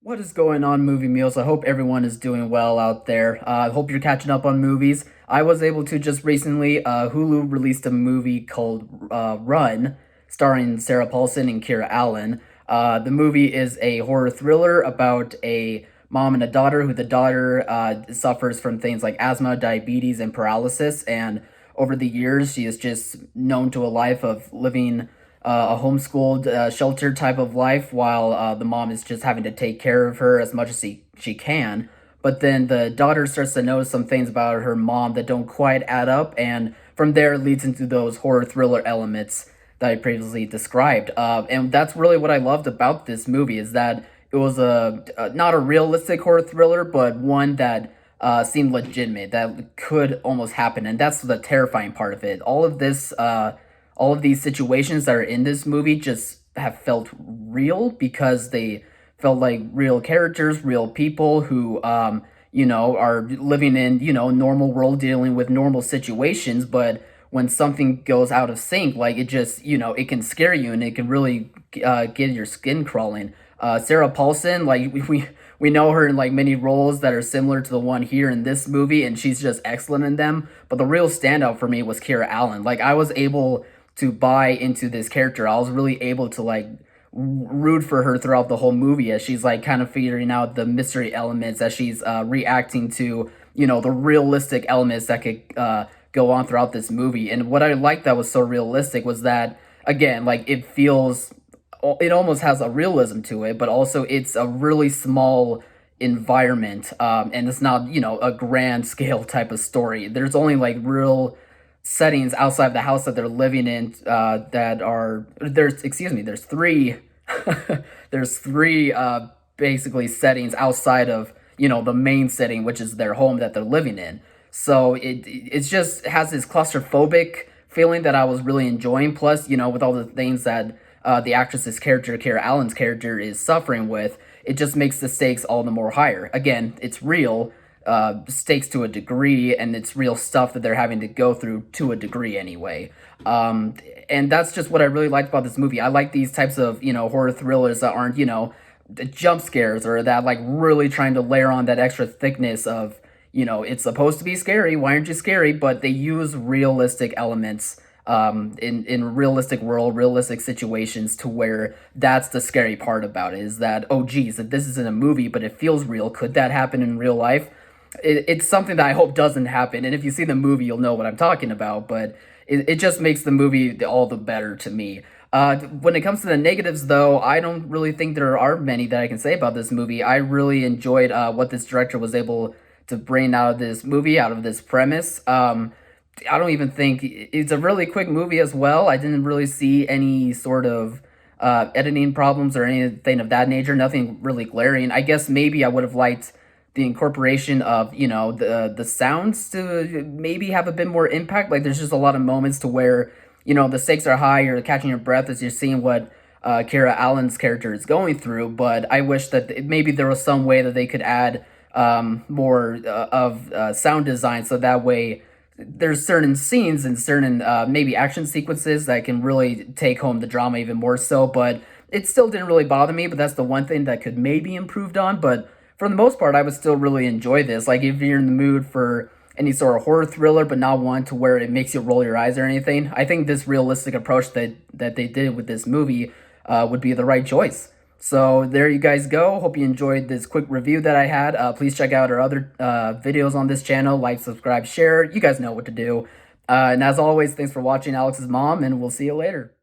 What is going on, Movie Meals? I hope everyone is doing well out there. I hope you're catching up on movies. I was able to just recently, Hulu released a movie called Run, starring Sarah Paulson and Kira Allen. The movie is a horror thriller about a mom and a daughter who the daughter suffers from things like asthma, diabetes, and paralysis. And over the years, she is just known to a life of living a homeschooled shelter type of life while the mom is just having to take care of her as much as she can. But then the daughter starts to notice some things about her mom that don't quite add up, and from there it leads into those horror thriller elements that I previously described. And that's really what I loved about this movie, is that it was not a realistic horror thriller, but one that seemed legitimate, that could almost happen, and that's the terrifying part of it. All of these situations that are in this movie just have felt real because they felt like real characters, real people who, are living in, normal world, dealing with normal situations. But when something goes out of sync, like it just, it can scare you and it can really get your skin crawling. Sarah Paulson, like we know her in like many roles that are similar to the one here in this movie, and she's just excellent in them. But the real standout for me was Kira Allen. Like, I was able to buy into this character. I was really able to like root for her throughout the whole movie as she's like kind of figuring out the mystery elements, as she's reacting to the realistic elements that could go on throughout this movie. And what I liked that was so realistic was that, again, like it almost has a realism to it, but also it's a really small environment, and it's not a grand scale type of story. There's only like real settings outside of the house that they're living in, that are there's three there's three basically settings outside of the main setting, which is their home that they're living in. So it just has this claustrophobic feeling that I was really enjoying. Plus, with all the things that the actress's character, Kara Allen's character, is suffering with, it just makes the stakes all the more higher. Again, it's real stakes to a degree, and it's real stuff that they're having to go through to a degree anyway. And that's just what I really liked about this movie. I like these types of horror thrillers that aren't the jump scares, or that like really trying to layer on that extra thickness of it's supposed to be scary, why aren't you scary? But they use realistic elements in realistic world, realistic situations, to where that's the scary part about it, is that, oh geez, that this isn't a movie but it feels real. Could that happen in real life? It's something that I hope doesn't happen, and if you see the movie you'll know what I'm talking about. But it just makes the movie all the better to me. When it comes to the negatives, though, I don't really think there are many that I can say about this movie. I really enjoyed what this director was able to bring out of this movie, out of this premise. I don't even think it's a really quick movie as well. I didn't really see any sort of editing problems or anything of that nature. Nothing really glaring. I guess maybe I would have liked the incorporation of the sounds to maybe have a bit more impact. Like, there's just a lot of moments to where the stakes are high, you're catching your breath as you're seeing what Kara Allen's character is going through. But I wish that maybe there was some way that they could add more of sound design, so that way there's certain scenes and certain maybe action sequences that can really take home the drama even more so. But it still didn't really bother me, but that's the one thing that could maybe improved on. But for the most part, I would still really enjoy this. Like, if you're in the mood for any sort of horror thriller, but not one to where it makes you roll your eyes or anything, I think this realistic approach that they did with this movie would be the right choice. So there you guys go. Hope you enjoyed this quick review that I had. Please check out our other videos on this channel. Like, subscribe, share. You guys know what to do. And as always, thanks for watching Alex's Mom, and we'll see you later.